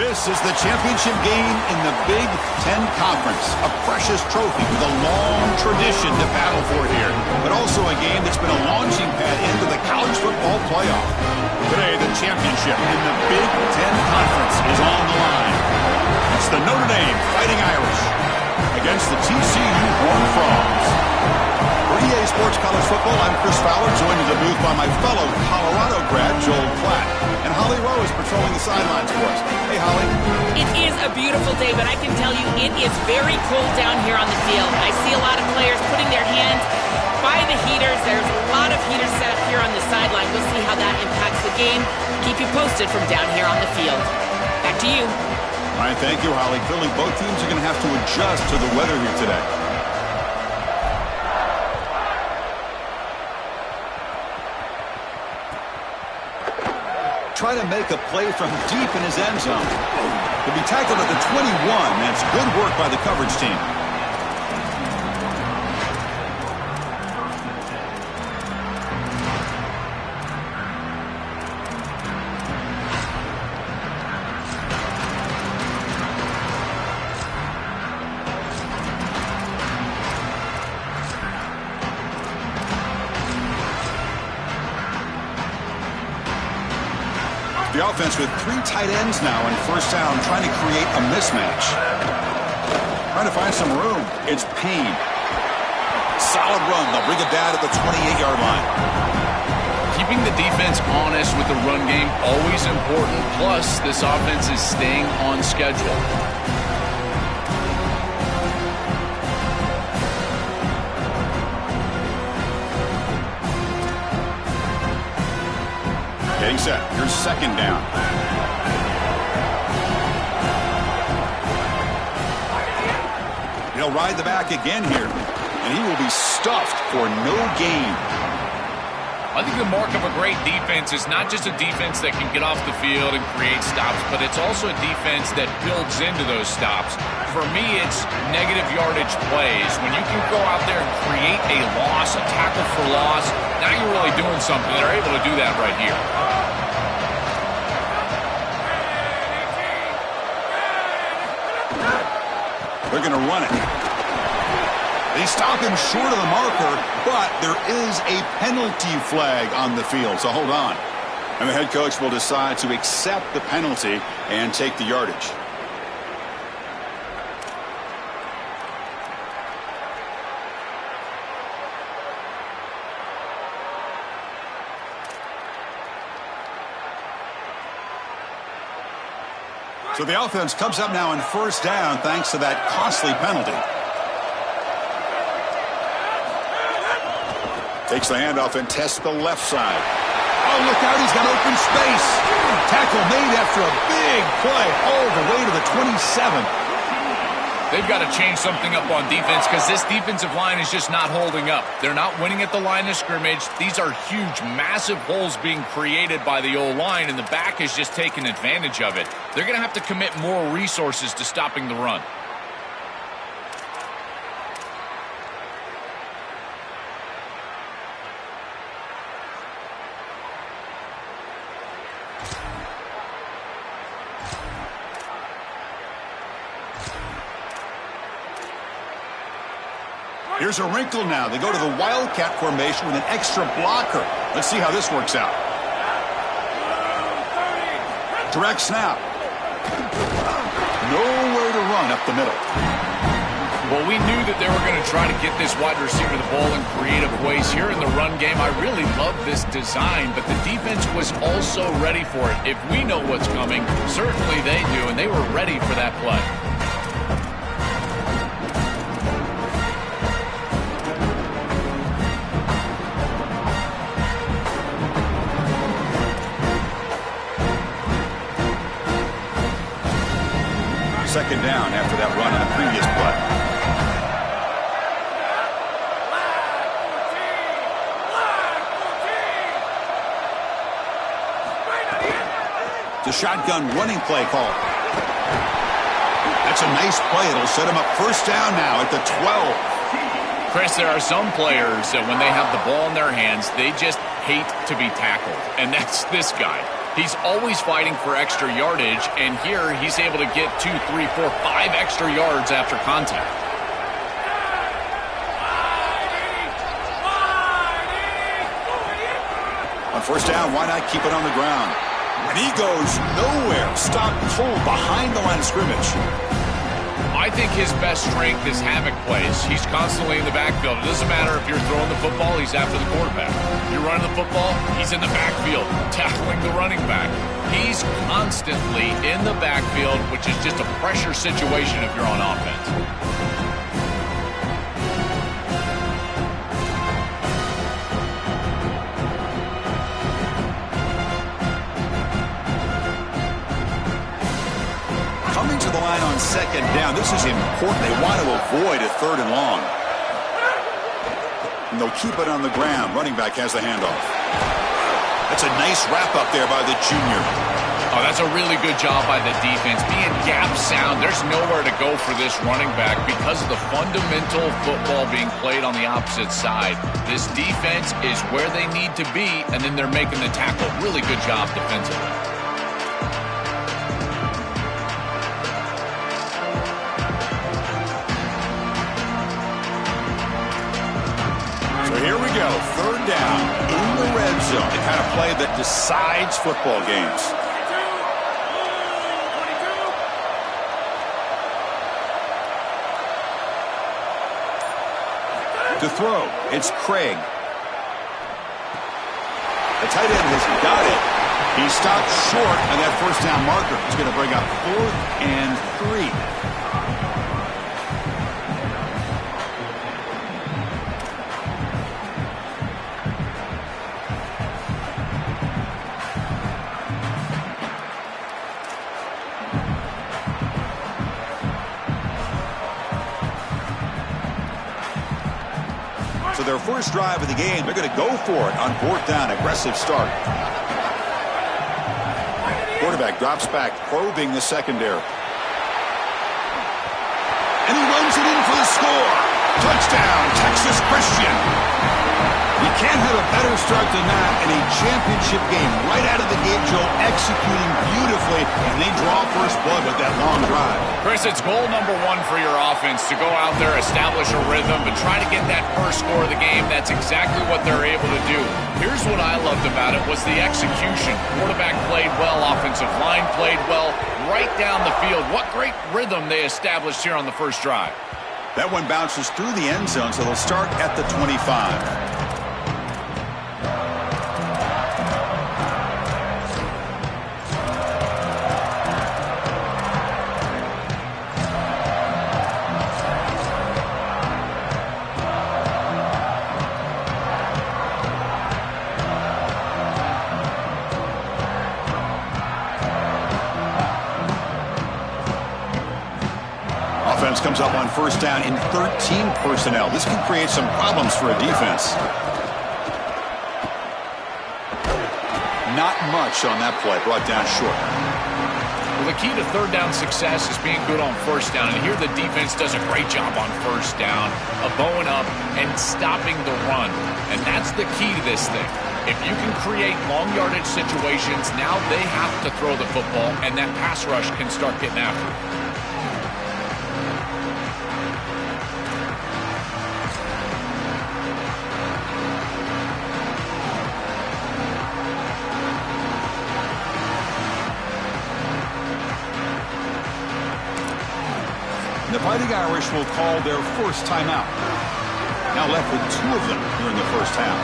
This is the championship game in the Big Ten Conference. A precious trophy with a long tradition to battle for here. But also a game that's been a launching pad into the college football playoff. Today, the championship in the Big Ten Conference is on the line. It's the Notre Dame Fighting Irish against the TCU Horned Frogs. For EA Sports College Football, I'm Chris Fowler, joined in the booth by my fellow Colorado grad, Joel Klatt. And Holly Rowe is patrolling the sidelines for us. Hey, Holly. It is a beautiful day, but I can tell you it is very cold down here on the field. I see a lot of players putting their hands by the heaters. There's a lot of heaters set up here on the sideline. We'll see how that impacts the game. Keep you posted from down here on the field. Back to you. All right, thank you, Holly. Clearly, both teams are going to have to adjust to the weather here today. Try to make a play from deep in his end zone. He'll be tackled at the 21. That's good work by the coverage team. The offense with 3 tight ends now in first down, trying to create a mismatch. Trying to find some room. It's Payne. Solid run. They'll bring it down at the 28-yard line. Keeping the defense honest with the run game, always important. Plus, this offense is staying on schedule. Getting set. Here's second down. He'll ride the back again here, and he will be stuffed for no gain. I think the mark of a great defense is not just a defense that can get off the field and create stops, but it's also a defense that builds into those stops. For me, it's negative yardage plays. When you can go out there and create a loss, a tackle for loss, now you're really doing something. They're able to do that right here. They're going to run it. They stop him short of the marker, but there is a penalty flag on the field, so hold on. And the head coach will decide to accept the penalty and take the yardage. So the offense comes up now in first down thanks to that costly penalty. Takes the handoff and tests the left side. Oh, look out, he's got open space. Tackle made after a big play all the way to the 27. They've got to change something up on defense because this defensive line is just not holding up. They're not winning at the line of scrimmage. These are huge, massive holes being created by the O-line, and the back is just taking advantage of it. They're going to have to commit more resources to stopping the run. Here's a wrinkle now. They go to the Wildcat formation with an extra blocker. Let's see how this works out. Direct snap. Nowhere to run up the middle. Well, we knew that they were going to try to get this wide receiver the ball in creative ways here in the run game. I really love this design, but the defense was also ready for it. If we know what's coming, certainly they do, and they were ready for that play. Second down after that run on the previous play. The shotgun running play call. That's a nice play. It'll set him up first down now at the 12. Chris, there are some players that when they have the ball in their hands, they just hate to be tackled. And that's this guy. He's always fighting for extra yardage, and here he's able to get 2, 3, 4, 5 extra yards after contact. On first down, why not keep it on the ground? And he goes nowhere. Stop cold behind the line of scrimmage. I think his best strength is havoc plays. He's constantly in the backfield. It doesn't matter if you're throwing the football, he's after the quarterback. You're running the football, he's in the backfield, tackling the running back. He's constantly in the backfield, which is just a pressure situation if you're on offense. Coming to the line on second down, this is important. They want to avoid a 3rd and long. And they'll keep it on the ground. Running back has the handoff. That's a nice wrap up there by the junior. Oh, that's a really good job by the defense. Being gap sound, there's nowhere to go for this running back because of the fundamental football being played on the opposite side. This defense is where they need to be, and then they're making the tackle. Really good job defensively. Here we go, 3rd down in the red zone. The kind of play that decides football games. To throw, it's Craig. The tight end has got it. He stopped short on that first down marker. He's going to bring up 4th and 3. So their first drive of the game, they're going to go for it on 4th down. Aggressive start. Quarterback drops back, probing the secondary. And he runs it in for the score. Touchdown, Texas Christian. You can't have a better start than that in a championship game. Right out of the gate, Joe, executing beautifully, and they draw first blood with that long drive. Chris, it's goal number 1 for your offense to go out there, establish a rhythm, and try to get that first score of the game. That's exactly what they're able to do. Here's what I loved about it was the execution. Quarterback played well, offensive line played well, right down the field. What great rhythm they established here on the first drive. That one bounces through the end zone, so they'll start at the 25. Comes up on first down in 13 personnel. This can create some problems for a defense. Not much on that play, brought down short. Well, the key to 3rd down success is being good on first down, and here the defense does a great job on first down of bowing up and stopping the run, and that's the key to this thing. If you can create long yardage situations, now they have to throw the football, and that pass rush can start getting after it. The Fighting Irish will call their first timeout. Now left with 2 of them here in the first half.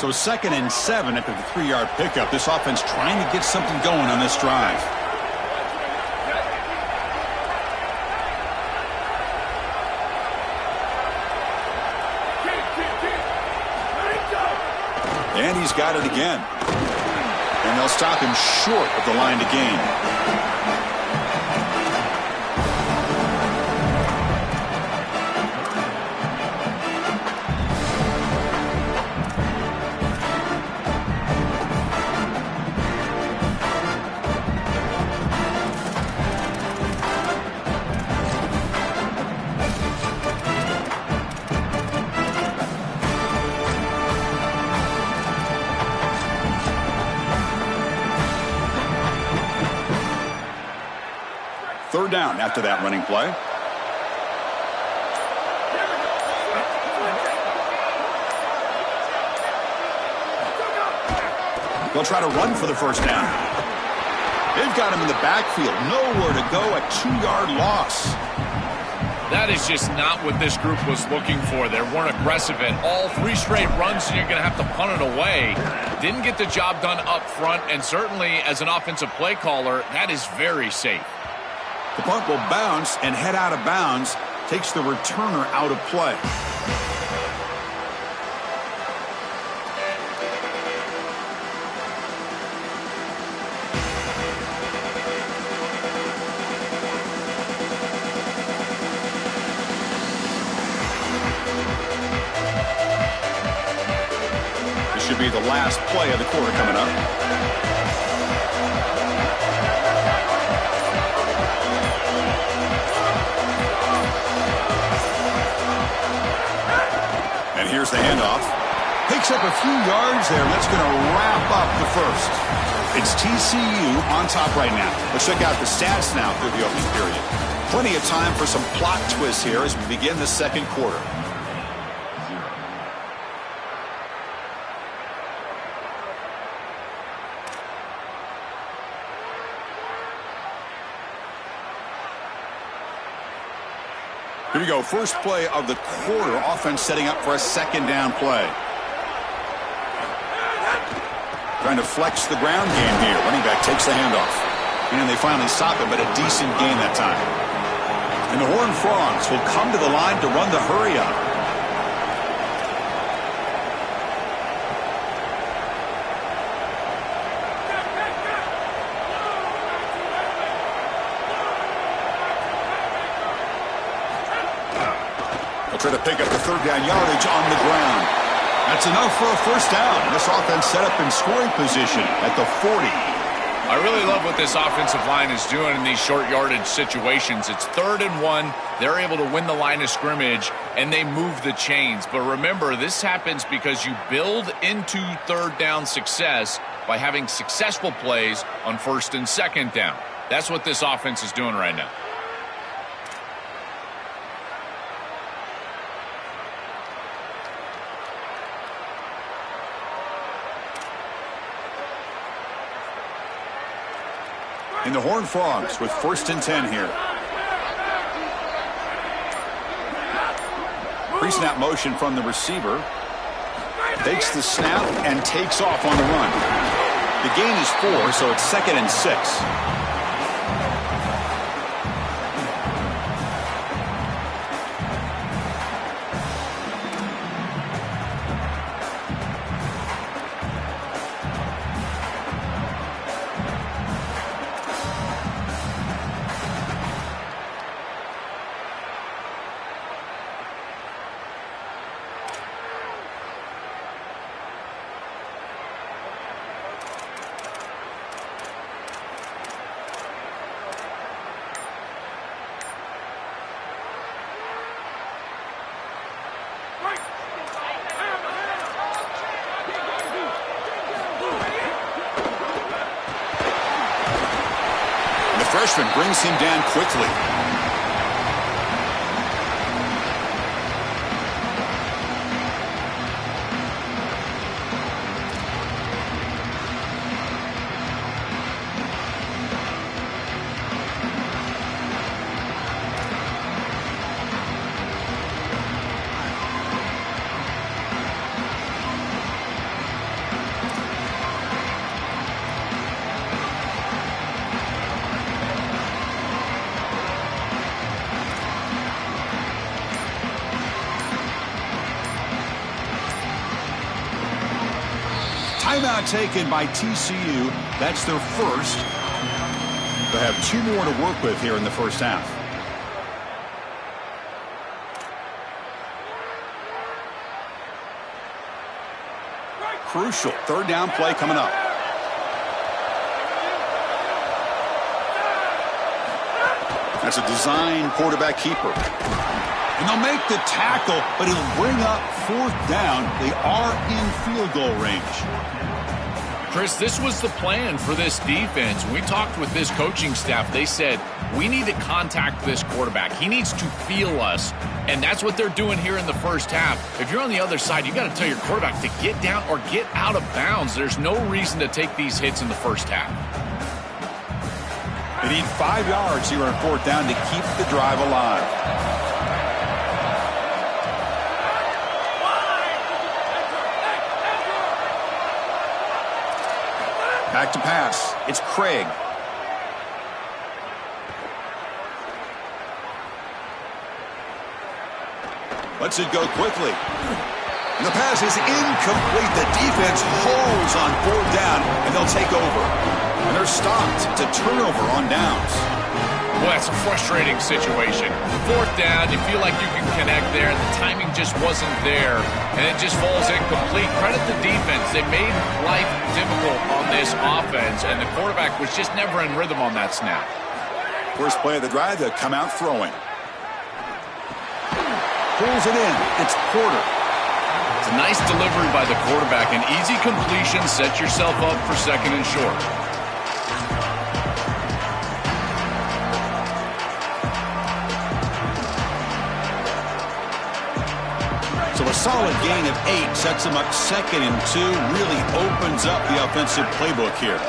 So 2nd and 7 after the 3-yard pickup. This offense trying to get something going on this drive. And he's got it again. And they'll stop him short of the line to gain. third down after that running play. They'll try to run for the first down. They've got him in the backfield. Nowhere to go, a 2-yard loss. That is just not what this group was looking for. They weren't aggressive at all. 3 straight runs, and you're going to have to punt it away. Didn't get the job done up front, and certainly as an offensive play caller, that is very safe. The punt will bounce and head out of bounds. Takes the returner out of play. Should be the last play of the quarter coming up. And here's the handoff. Picks up a few yards there. That's going to wrap up the first. It's TCU on top right now. Let's check out the stats now through the opening period. Plenty of time for some plot twists here as we begin the second quarter. Here we go, first play of the quarter. Offense setting up for a second down play. Trying to flex the ground game here. Running back takes the handoff. And they finally stop it, but a decent gain that time. And the Horned Frogs will come to the line to run the hurry up. Try to pick up the third down yardage on the ground. That's enough for a first down. This offense set up in scoring position at the 40. I really love what this offensive line is doing in these short yardage situations. It's 3rd and 1. They're able to win the line of scrimmage, and they move the chains. But remember, this happens because you build into third down success by having successful plays on first and second down. That's what this offense is doing right now. And the Horned Frogs with 1st and 10 here. Pre-snap motion from the receiver. Takes the snap and takes off on the run. The gain is 4, so it's 2nd and 6. Freshman brings him down quickly. Timeout taken by TCU. That's their first. They'll have 2 more to work with here in the first half. Crucial third down play coming up. That's a design quarterback keeper. And they'll make the tackle, but he'll bring up 4th down. They are in field goal range. Chris, this was the plan for this defense. When we talked with this coaching staff, they said, we need to contact this quarterback. He needs to feel us. And that's what they're doing here in the first half. If you're on the other side, you got to tell your quarterback to get down or get out of bounds. There's no reason to take these hits in the first half. They need 5 yards here on 4th down to keep the drive alive. Back to pass. It's Craig. Lets it go quickly. And the pass is incomplete. The defense holds on 4th down, and they'll take over. And they're stopped. It's a turnover on downs. Well, that's a frustrating situation. 4th down, you feel like you can connect there, and the timing just wasn't there, and it just falls incomplete. Credit the defense. They made life difficult on this offense, and the quarterback was just never in rhythm on that snap. First play of the drive, they'll come out throwing. Pulls it in. It's Porter. It's a nice delivery by the quarterback. An easy completion. Set yourself up for 2nd and short. So a solid gain of 8 sets them up 2nd and 2. Really opens up the offensive playbook here.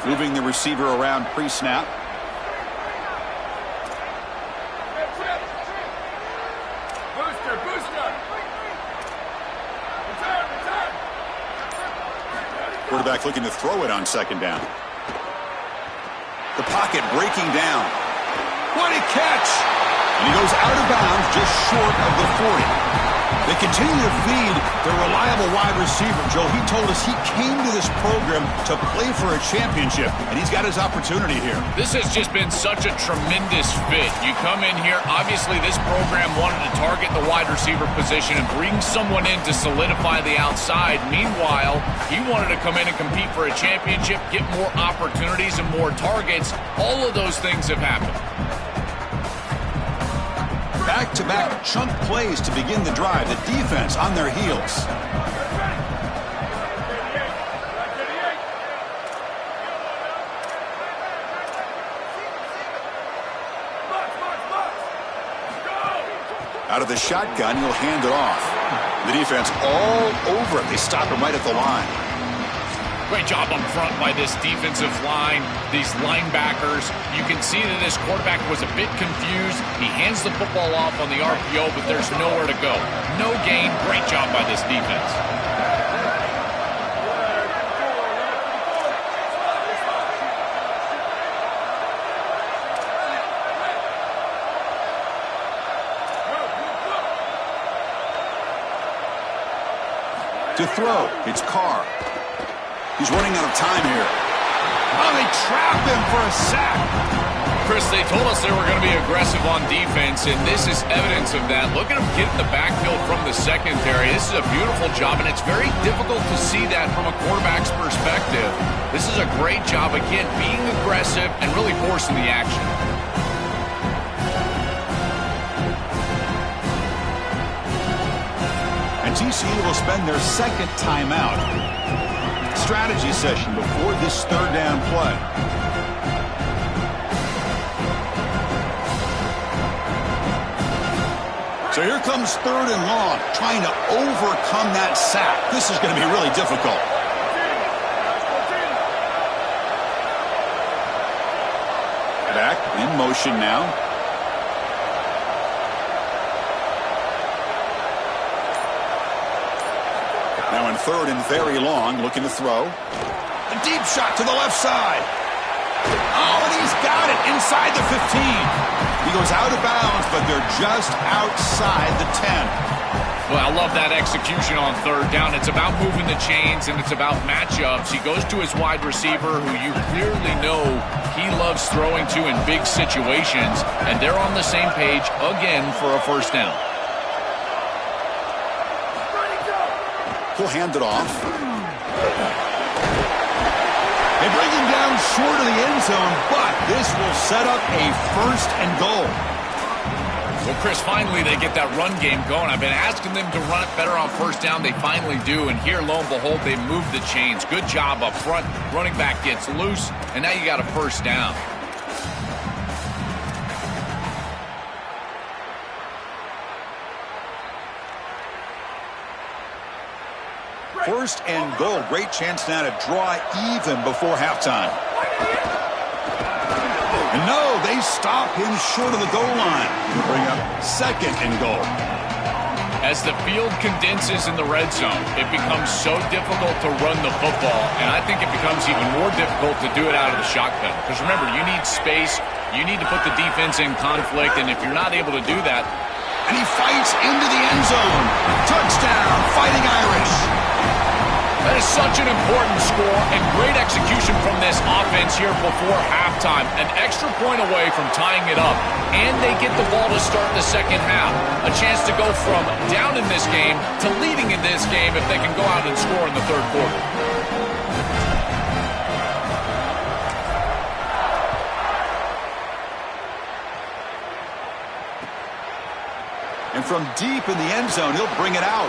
Moving the receiver around pre-snap. Quarterback looking to throw it on 2nd down. The pocket breaking down. What a catch! And he goes out of bounds just short of the 40. They continue to feed their reliable wide receiver. Joe, he told us he came to this program to play for a championship, and he's got his opportunity here. This has just been such a tremendous fit. You come in here, obviously this program wanted to target the wide receiver position and bring someone in to solidify the outside. Meanwhile, he wanted to come in and compete for a championship, get more opportunities and more targets. All of those things have happened. Back-to-back chunk plays to begin the drive. The defense on their heels. Out of the shotgun, he'll hand it off. The defense all over it. They stop him right at the line. Great job up front by this defensive line, these linebackers. You can see that this quarterback was a bit confused. He hands the football off on the RPO, but there's nowhere to go. No gain. Great job by this defense. To throw, it's Carr. He's running out of time here. Oh, they trap him for a sack. Chris, they told us they were going to be aggressive on defense, and this is evidence of that. Look at him get in the backfield from the secondary. This is a beautiful job, and it's very difficult to see that from a quarterback's perspective. This is a great job, again, being aggressive and really forcing the action. And TCU will spend their 2nd timeout. Strategy session before this 3rd down play. So here comes 3rd and long, trying to overcome that sack. This is going to be really difficult. Back in motion now. Now in 3rd and very long, looking to throw. A deep shot to the left side. Oh, and he's got it inside the 15. He goes out of bounds, but they're just outside the 10. Well, I love that execution on 3rd down. It's about moving the chains, and it's about matchups. He goes to his wide receiver, who you clearly know he loves throwing to in big situations, and they're on the same page again for a 1st down. He'll hand it off. They bring him down short of the end zone, but this will set up a 1st and goal. Well, Chris, finally they get that run game going. I've been asking them to run it better on first down. They finally do, and here, lo and behold, they move the chains. Good job up front. Running back gets loose, and now you got a first down. First and goal. Great chance now to draw even before halftime. And no, they stop him short of the goal line. Bring up second and goal. As the field condenses in the red zone, it becomes so difficult to run the football, and I think it becomes even more difficult to do it out of the shotgun. Because remember, you need space, you need to put the defense in conflict, and if you're not able to do that... And he fights into the end zone. Touchdown, Fighting Irish. That is such an important score and great execution from this offense here before halftime. An extra point away from tying it up, and they get the ball to start the second half. A chance to go from down in this game to leading in this game if they can go out and score in the third quarter. And from deep in the end zone, he'll bring it out.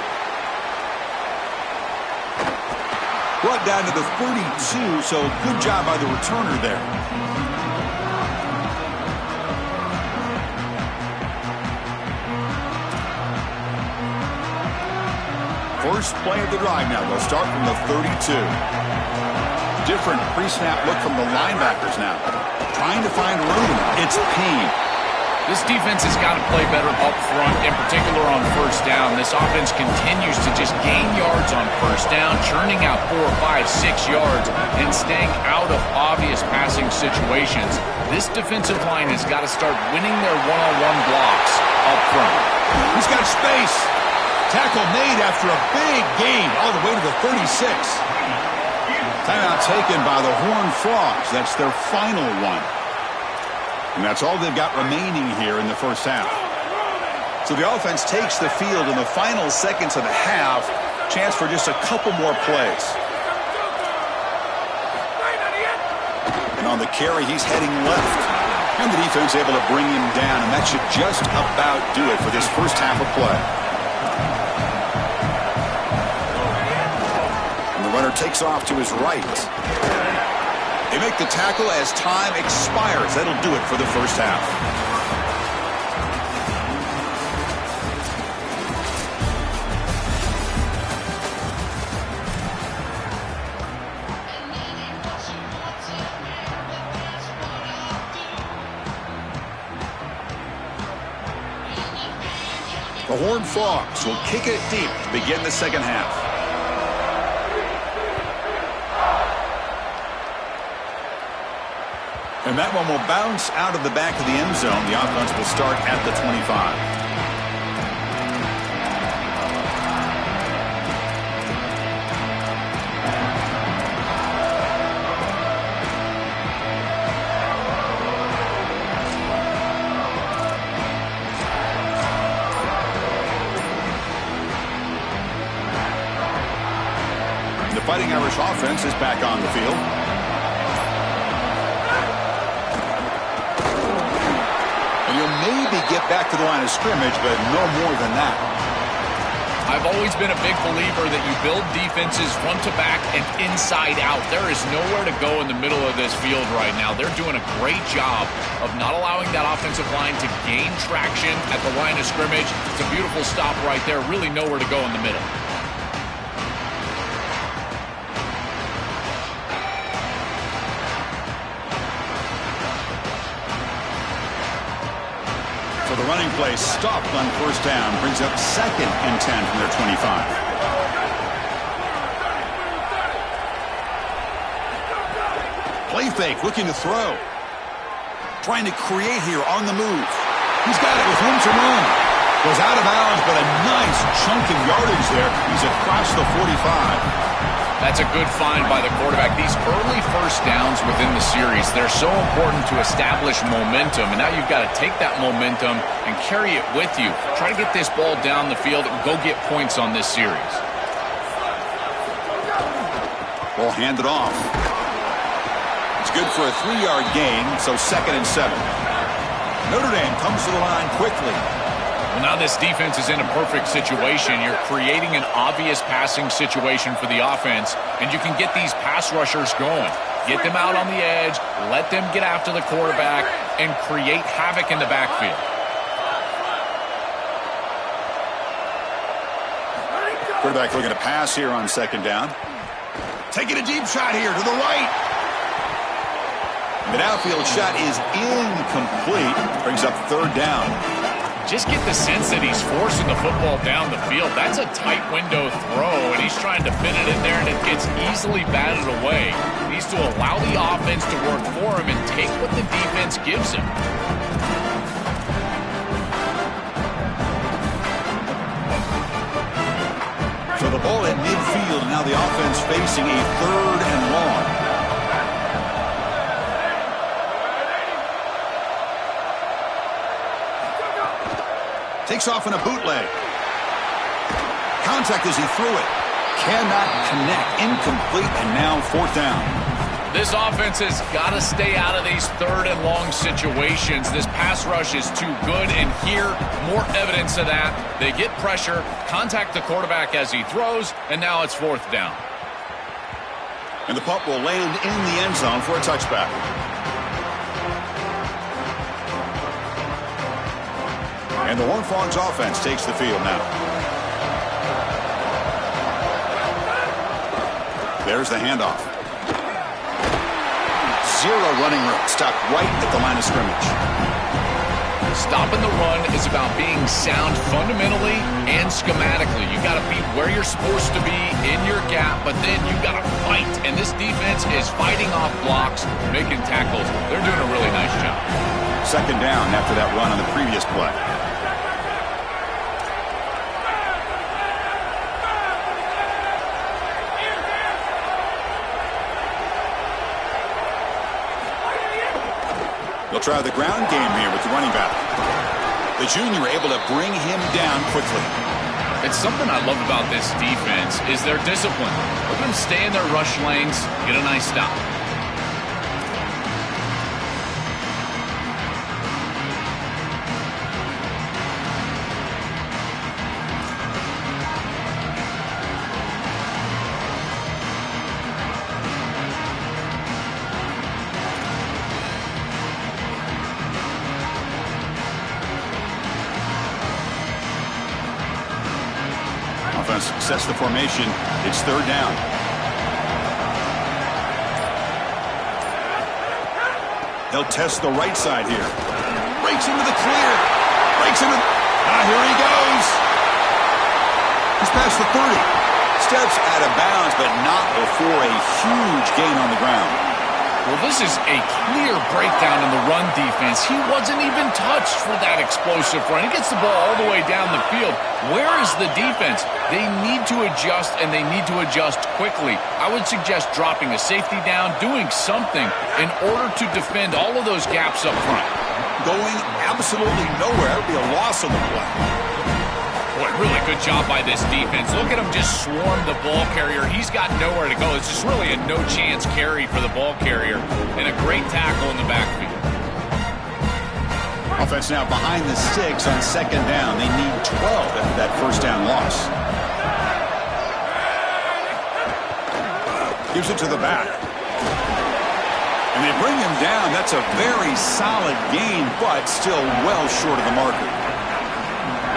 Brought down to the 32, so good job by the returner there. First play of the drive now. They'll start from the 32. Different pre-snap look from the linebackers now. Trying to find room. It's Payne. This defense has got to play better up front, in particular on first down. This offense continues to just gain yards on first down, churning out 4, 5, 6 yards, and staying out of obvious passing situations. This defensive line has got to start winning their one-on-one blocks up front. He's got space. Tackle made after a big gain all the way to the 36. Timeout taken by the Horned Frogs. That's their final one. And that's all they've got remaining here in the first half. So the offense takes the field in the final seconds of the half. Chance for just a couple more plays. And on the carry, he's heading left. And the defense able to bring him down. And that should just about do it for this first half of play. And the runner takes off to his right. They make the tackle as time expires. That'll do it for the first half. The Horned Frogs will kick it deep to begin the second half. And that one will bounce out of the back of the end zone. The offense will start at the 25. The Fighting Irish offense is back on the field. And you'll maybe get back to the line of scrimmage, but no more than that. I've always been a big believer that you build defenses front to back and inside out. There is nowhere to go in the middle of this field right now. They're doing a great job of not allowing that offensive line to gain traction at the line of scrimmage. It's a beautiful stop right there. Really nowhere to go in the middle. So the running play stopped on first down, brings up 2nd and 10 from their 25. Play fake, looking to throw. Trying to create here on the move. He's got it with room to run. Goes out of bounds, but a nice chunk of yardage there. He's across the 45. That's a good find by the quarterback. These early first downs within the series, they're so important to establish momentum. And now you've got to take that momentum and carry it with you. Try to get this ball down the field and go get points on this series. Ball handed off. It's good for a 3-yard gain, so 2nd and 7. Notre Dame comes to the line quickly. Well, now this defense is in a perfect situation. You're creating an obvious passing situation for the offense, and you can get these pass rushers going. Get them out on the edge, let them get after the quarterback, and create havoc in the backfield. Quarterback looking to pass here on second down. Taking a deep shot here to the right. The outfield shot is incomplete. Brings up third down. Just get the sense that he's forcing the football down the field. That's a tight window throw, and he's trying to fit it in there, and it gets easily batted away. He needs to allow the offense to work for him and take what the defense gives him. So the ball at midfield, now the offense facing a third and long. Takes off in a bootleg. Contact as he threw it. Cannot connect. Incomplete, and now fourth down. This offense has got to stay out of these third and long situations. This pass rush is too good, and here, more evidence of that. They get pressure, contact the quarterback as he throws, and now it's fourth down. And the punt will land in the end zone for a touchback. And the Horned Frogs offense takes the field now. There's the handoff. Zero running room. Stopped right at the line of scrimmage. Stopping the run is about being sound fundamentally and schematically. You got to be where you're supposed to be in your gap, but then you got to fight. And this defense is fighting off blocks, making tackles. They're doing a really nice job. Second down after that run on the previous play. They'll try the ground game here with the running back. The junior able to bring him down quickly. It's something I love about this defense is their discipline. Let them stay in their rush lanes, get a nice stop. Sets the formation. It's third down. They'll test the right side here. Breaks into the clear. Breaks into. Here he goes. He's past the 30. Steps out of bounds, but not before a huge gain on the ground. Well, this is a clear breakdown in the run defense. He wasn't even touched for that explosive run. He gets the ball all the way down the field. Where is the defense? They need to adjust, and they need to adjust quickly. I would suggest dropping a safety down, doing something in order to defend all of those gaps up front. Going absolutely nowhere. It would be a loss on the play. Boy, really good job by this defense. Look at him just swarm the ball carrier. He's got nowhere to go. It's just really a no-chance carry for the ball carrier, and a great tackle in the backfield. Offense now behind the sticks on second down. They need 12 after that first down loss. Gives it to the back. And they bring him down. That's a very solid gain, but still well short of the marker.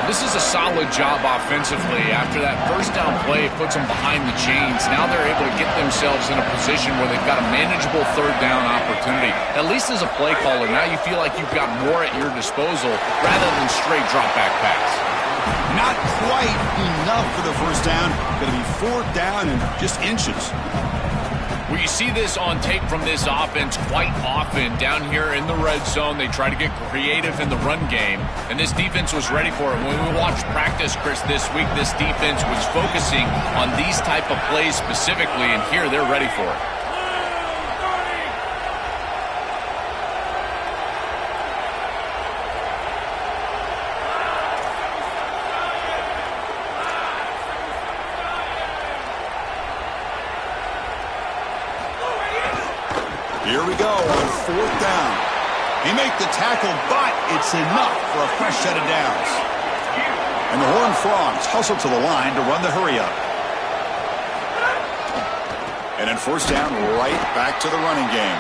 This is a solid job offensively. After that first down play, it puts them behind the chains. Now they're able to get themselves in a position where they've got a manageable third down opportunity. At least as a play caller, now you feel like you've got more at your disposal rather than straight drop back pass. Not quite enough for the first down. Going to be fourth down and just inches. Well, you see this on tape from this offense quite often. Down here in the red zone, they try to get creative in the run game, and this defense was ready for it. When we watched practice, Chris, this week, this defense was focusing on these type of plays specifically, and here they're ready for it. Here we go on fourth down. He make the tackle, but it's enough for a fresh set of downs. And the Horned Frogs hustle to the line to run the hurry-up. And then first down, right back to the running game.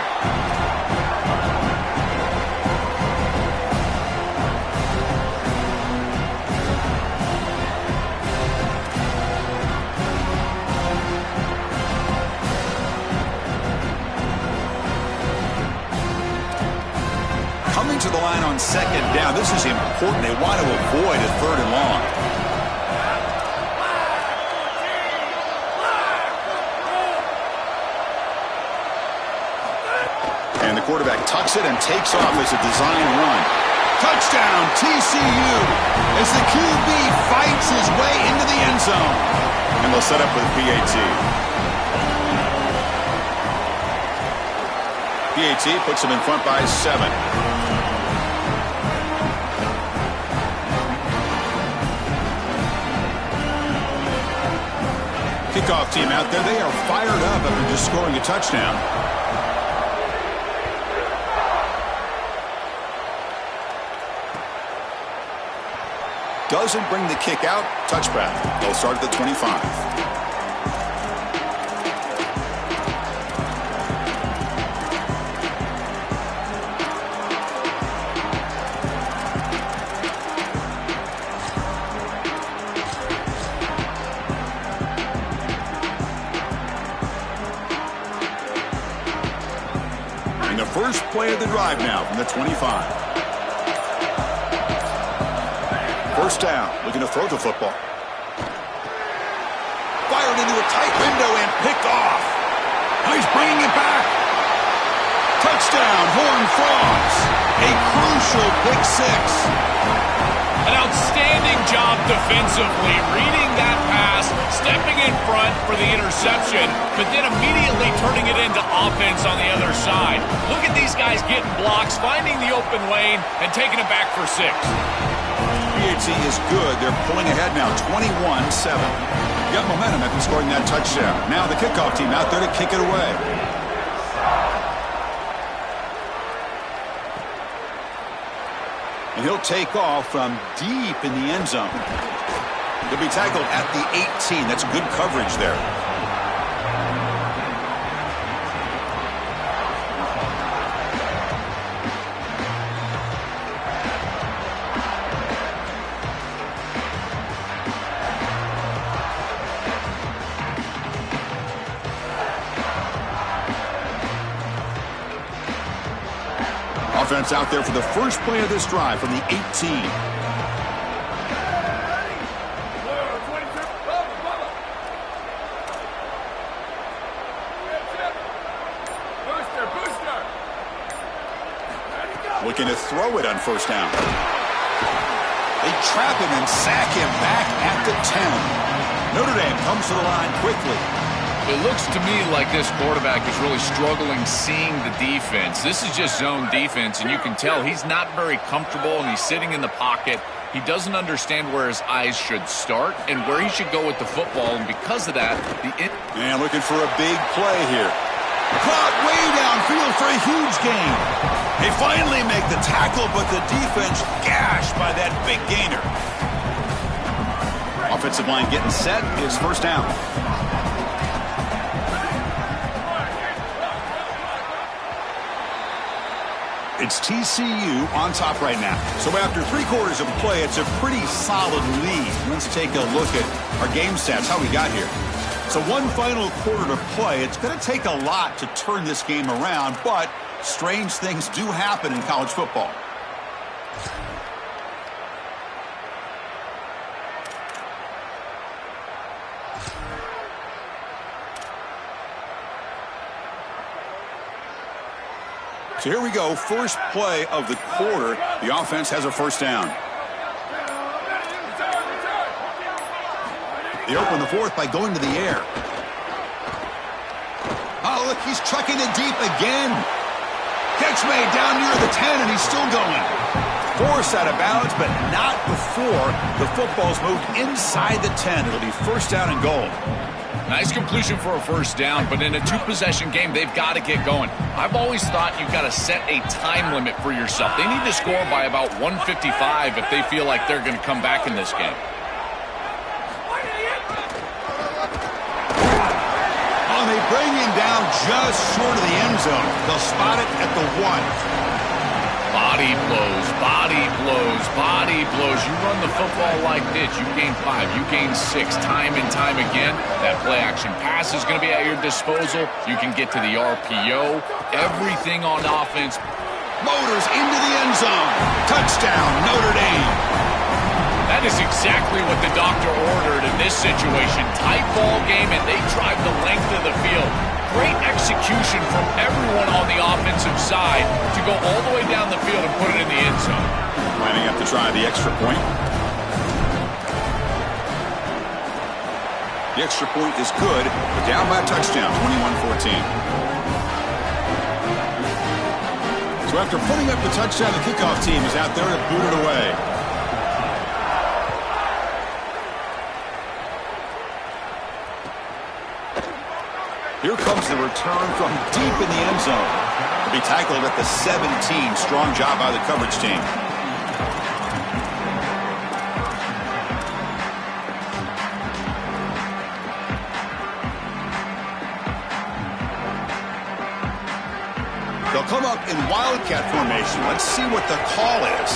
Coming to the line on second down. This is important. They want to avoid a third and long. And the quarterback tucks it and takes off as a design run. Touchdown, TCU, as the QB fights his way into the end zone. And they'll set up with PAT. PAT puts him in front by 7. Kickoff team out there, they are fired up after just scoring a touchdown. Doesn't bring the kick out. Touchback. They'll start at the 25. And the first play of the drive now from the 25. First down, looking to throw the football. Fired into a tight window and picked off. Now he's bringing it back. Touchdown, Horned Frogs. A crucial pick six. An outstanding job defensively, reading that pass, stepping in front for the interception, but then immediately turning it into offense on the other side. Look at these guys getting blocks, finding the open lane, and taking it back for 6. PAT is good. They're pulling ahead now, 21-7. Got momentum after scoring that touchdown. Now the kickoff team out there to kick it away. And he'll take off from deep in the end zone. He'll be tackled at the 18. That's good coverage there. Offense out there for the first play of this drive from the 18. Looking to throw it on first down. They trap him and sack him back at the 10. Notre Dame comes to the line quickly. It looks to me like this quarterback is really struggling seeing the defense. This is just zone defense, and you can tell he's not very comfortable, and he's sitting in the pocket. He doesn't understand where his eyes should start and where he should go with the football, and because of that, and looking for a big play here. Caught way downfield for a huge gain. They finally make the tackle, but the defense gashed by that big gainer. Offensive line getting set. It's first down. It's TCU on top right now. So after 3 quarters of play, it's a pretty solid lead. Let's take a look at our game stats, how we got here. So one final quarter to play. It's going to take a lot to turn this game around, but strange things do happen in college football. So here we go, first play of the quarter. The offense has a first down. They open the fourth by going to the air. Oh, look, he's chucking it deep again. Catch made down near the 10, and he's still going. Forced out of bounds, but not before the football's moved inside the 10. It'll be first down and goal. Nice completion for a first down, but in a 2-possession game, they've got to get going. I've always thought you've got to set a time limit for yourself. They need to score by about 155 if they feel like they're going to come back in this game. bring him down just short of the end zone. They'll spot it at the 1. Body blows, body blows, body blows. You run the football like this, you gain 5, you gain 6, time and time again. That play-action pass is going to be at your disposal. You can get to the RPO. Everything on offense. Motors into the end zone. Touchdown, Notre Dame. That is exactly what the doctor ordered in this situation. Tight ball game, and they drive the length of the field. Great execution from everyone on the offensive side to go all the way down the field and put it in the end zone. Lining up to try the extra point. The extra point is good, but down by a touchdown, 21-14. So after putting up the touchdown, the kickoff team is out there to boot it away. Here comes the return from deep in the end zone. To be tackled at the 17. Strong job by the coverage team. They'll come up in wildcat formation. Let's see what the call is.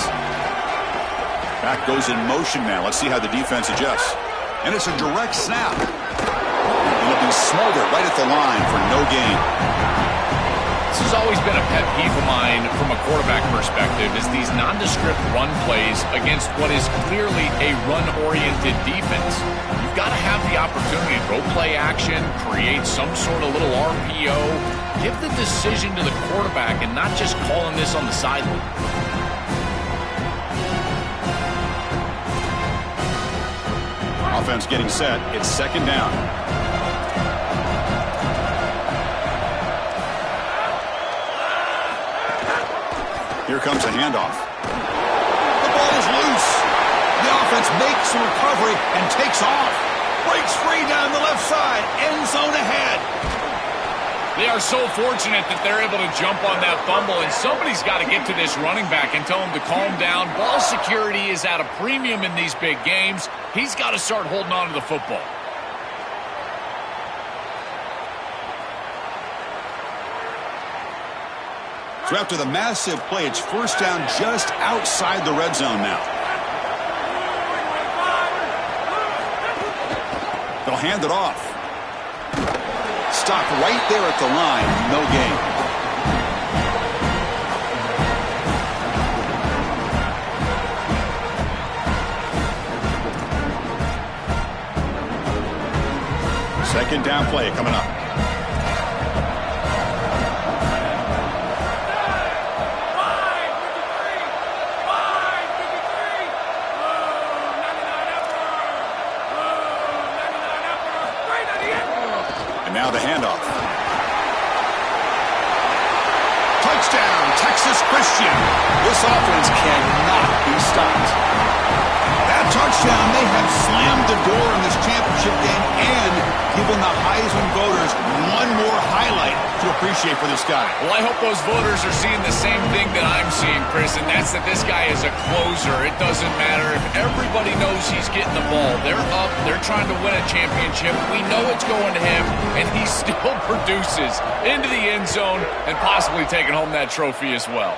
Back goes in motion now. Let's see how the defense adjusts. And it's a direct snap. It'll be smoldered right at the line for no gain. This has always been a pet peeve of mine from a quarterback perspective, is these nondescript run plays against what is clearly a run-oriented defense. You've got to have the opportunity to throw play action, create some sort of little RPO, give the decision to the quarterback and not just calling this on the sideline. Offense getting set. It's second down. Here comes a handoff. The ball is loose. The offense makes a recovery and takes off. Breaks free down the left side. End zone ahead. They are so fortunate that they're able to jump on that fumble, and somebody's got to get to this running back and tell him to calm down. Ball security is at a premium in these big games. He's got to start holding on to the football. So after the massive play, it's first down just outside the red zone now. They'll hand it off. Stopped right there at the line. No gain. Second down play coming up. Now the handoff. Touchdown, Texas Christian. This offense cannot be stopped. That touchdown may have slammed the door in this championship game and given the Heisman voters one more highlight to appreciate for this guy. Well, I hope those voters are seeing the same thing that I'm seeing, Chris, and that's that this guy is a closer. It doesn't matter if everybody knows he's getting the ball. They're up. They're trying to win a championship. We know it's going to him, and he still produces into the end zone and possibly taking home that trophy as well.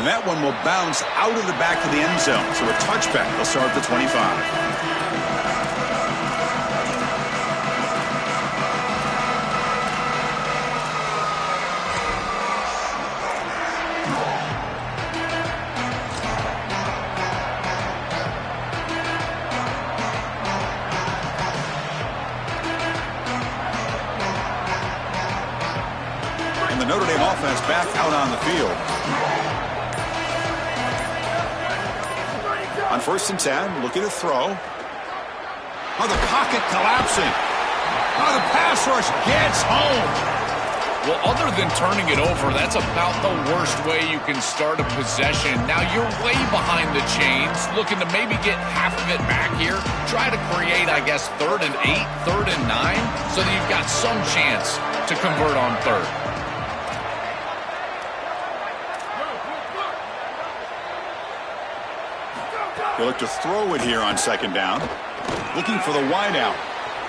And that one will bounce out of the back of the end zone. So a touchback. They'll start at the 25. And the Notre Dame offense back out on the field. On 1st and 10, looking to throw. Oh, the pocket collapsing. Oh, the pass rush gets home. Well, other than turning it over, that's about the worst way you can start a possession. Now, you're way behind the chains, looking to maybe get half of it back here. Try to create, I guess, 3rd and 8, 3rd and 9, so that you've got some chance to convert on 3rd. They look to throw it here on 2nd down. Looking for the wide out.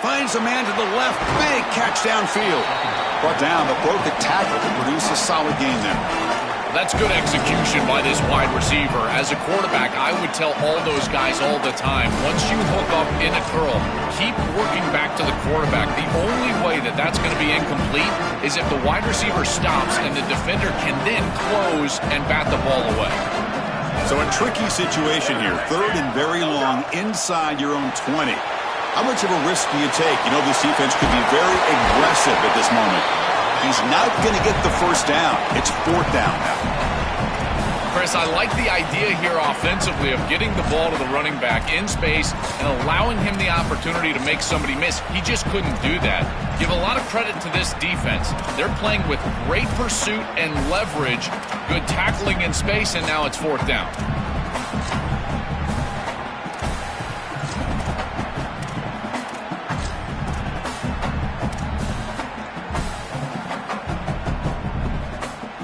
Finds a man to the left. Big catch downfield. Brought down, but broke the tackle to produce a solid gain there. That's good execution by this wide receiver. As a quarterback, I would tell all those guys all the time, once you hook up in a curl, keep working back to the quarterback. The only way that that's going to be incomplete is if the wide receiver stops and the defender can then close and bat the ball away. So a tricky situation here. 3rd and very long inside your own 20. How much of a risk do you take? You know, this defense could be very aggressive at this moment. He's not going to get the first down. It's 4th down now. Chris, I like the idea here offensively of getting the ball to the running back in space and allowing him the opportunity to make somebody miss. He just couldn't do that. Give a lot of credit to this defense. They're playing with great pursuit and leverage, good tackling in space, and now it's 4th down.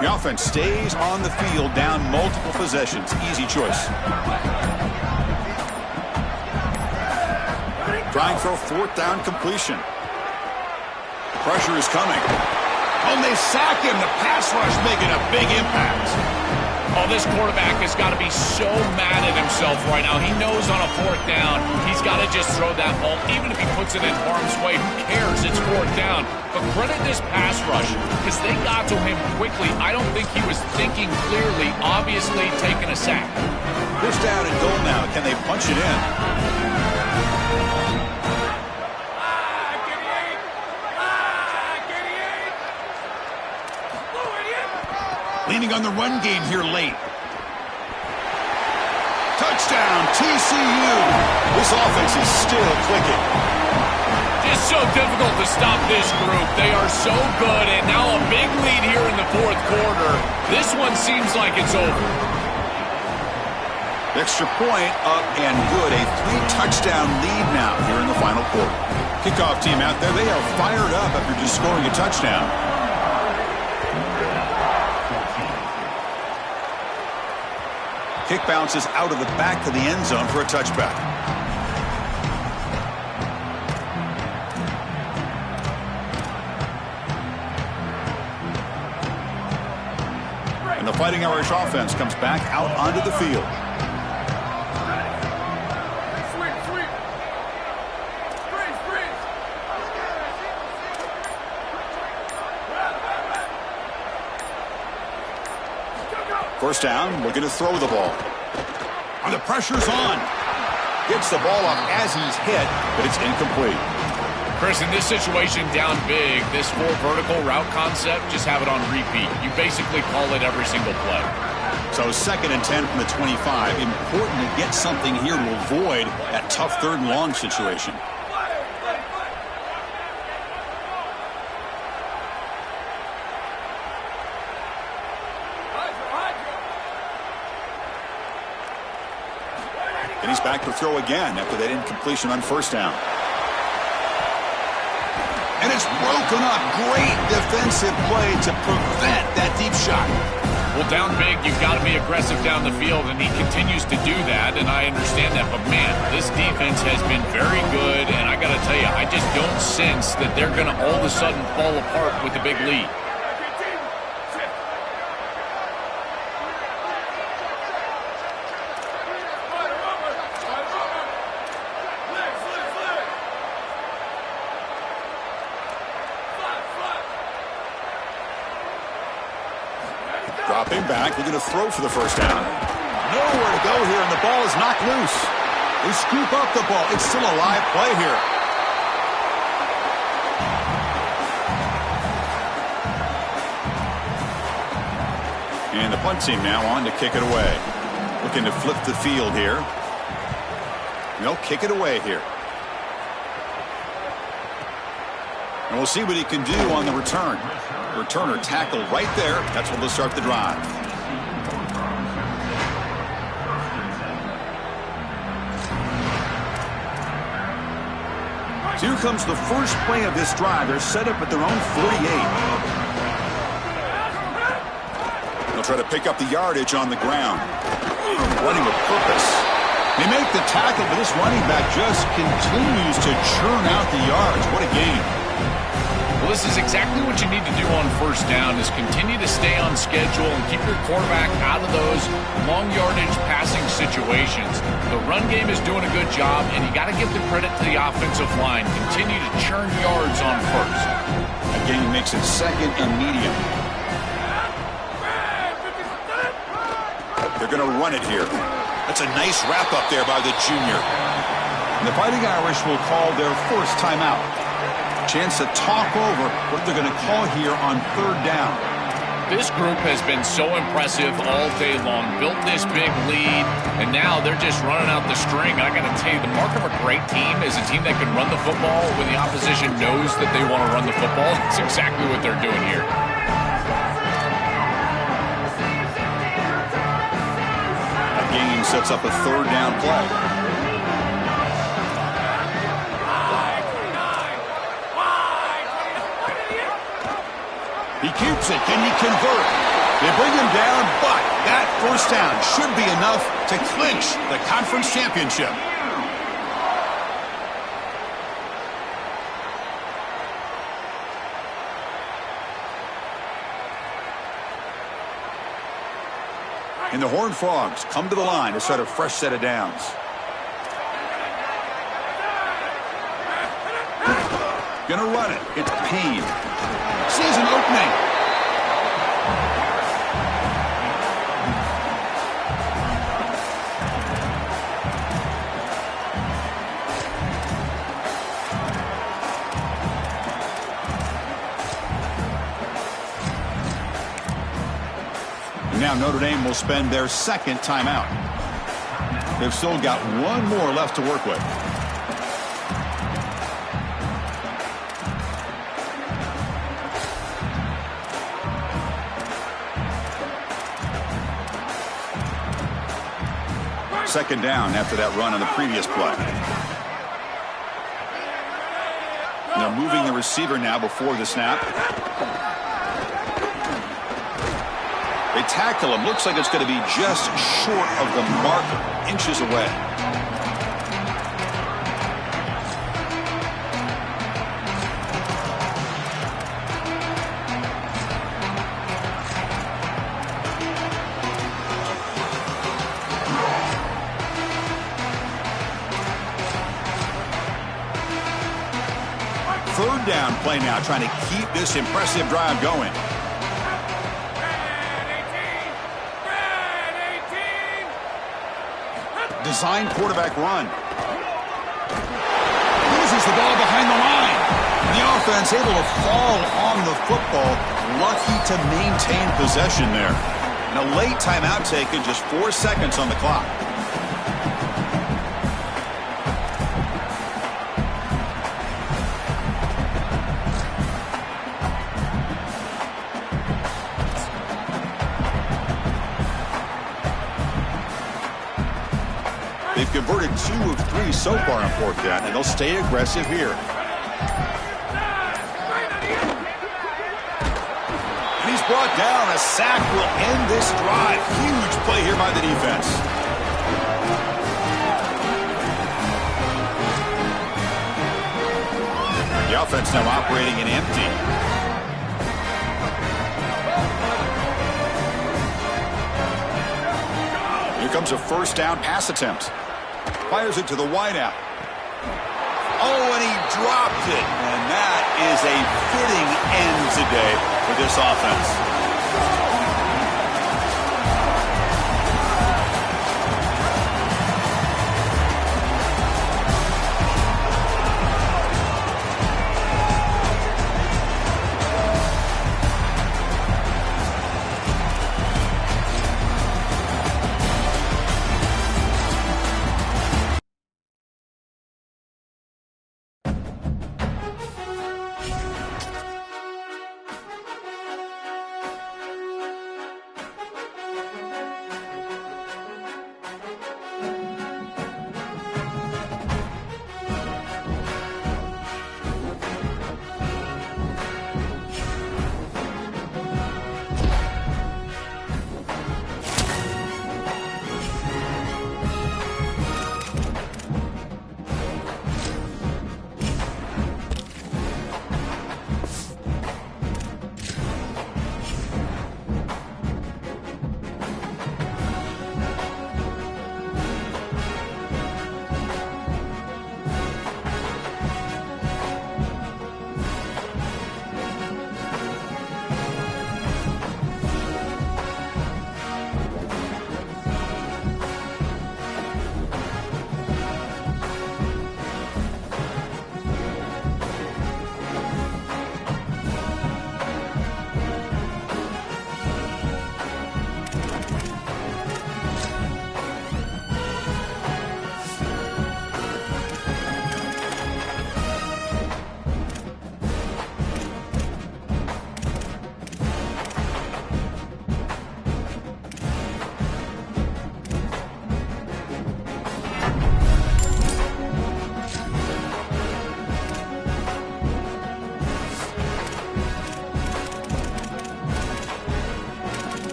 The offense stays on the field, down multiple possessions. Easy choice. Trying for a 4th down completion. Pressure is coming. Oh, and they sack him. The pass rush making a big impact. Oh, this quarterback has got to be so mad at himself right now. He knows on a 4th down, he's got to just throw that ball. Even if he puts it in harm's way, who cares? It's 4th down. But credit this pass rush because they got to him quickly. I don't think he was thinking clearly, obviously taking a sack. 1st down and goal now. Can they punch it in? Leaning on the run game here late. Touchdown, TCU. This offense is still clicking. Just so difficult to stop this group. They are so good, and now a big lead here in the 4th quarter. This one seems like it's over. Extra point up and good. A 3-touchdown lead now here in the final quarter. Kickoff team out there. They are fired up after just scoring a touchdown. Kick bounces out of the back of the end zone for a touchback. And the Fighting Irish offense comes back out onto the field. First down, looking to throw the ball. And the pressure's on. Gets the ball up as he's hit, but it's incomplete. Chris, in this situation down big, this 4 vertical route concept, just have it on repeat. You basically call it every single play. So 2nd and 10 from the 25. Important to get something here to avoid that tough 3rd and long situation. And he's back to throw again after that incompletion on 1st down. And it's broken up. Great defensive play to prevent that deep shot. Well, down big, you've got to be aggressive down the field, and he continues to do that, and I understand that. But, man, this defense has been very good, and I got to tell you, I just don't sense that they're going to all of a sudden fall apart with the big lead. Dropping back, looking to throw for the 1st down. Nowhere to go here, and the ball is knocked loose. They scoop up the ball. It's still a live play here. And the punt team now on to kick it away. Looking to flip the field here. No, kick it away here. And we'll see what he can do on the return. Returner tackled right there. That's when they'll start the drive. Here comes the first play of this drive. They're set up at their own 48. They'll try to pick up the yardage on the ground. Running with purpose. They make the tackle, but this running back just continues to churn out the yards. What a game. Well, this is exactly what you need to do on first down is continue to stay on schedule and keep your quarterback out of those long yardage passing situations. The run game is doing a good job, and you got to give the credit to the offensive line. Continue to churn yards on first. Again, he makes it second and medium. They're going to run it here. That's a nice wrap up there by the junior. And the Fighting Irish will call their first timeout. Chance to talk over what they're going to call here on third down. This group has been so impressive all day long, built this big lead, and now they're just running out the string. I got to tell you, the mark of a great team is a team that can run the football when the opposition knows that they want to run the football. That's exactly what they're doing here. A game sets up a third down play. He keeps it. Can he convert? They bring him down, but that first down should be enough to clinch the conference championship. And the Horned Frogs come to the line to start a fresh set of downs. Gonna run it. It's Payne. Sees an opening. Now Notre Dame will spend their second timeout. They've still got one more left to work with. Second down after that run on the previous play. They're moving the receiver now before the snap. They tackle him. Looks like it's going to be just short of the marker, inches away. Third down play now, trying to keep this impressive drive going. Design quarterback run. Loses the ball behind the line. The offense able to fall on the football. Lucky to maintain possession there. And a late timeout taken, just 4 seconds on the clock. They've converted 2 of 3 so far on fourth down, and they'll stay aggressive here. And he's brought down. A sack will end this drive. Huge play here by the defense. The offense now operating in empty. Here comes a first down pass attempt. Fires it to the wideout. Oh, and he dropped it. And that is a fitting end today for this offense.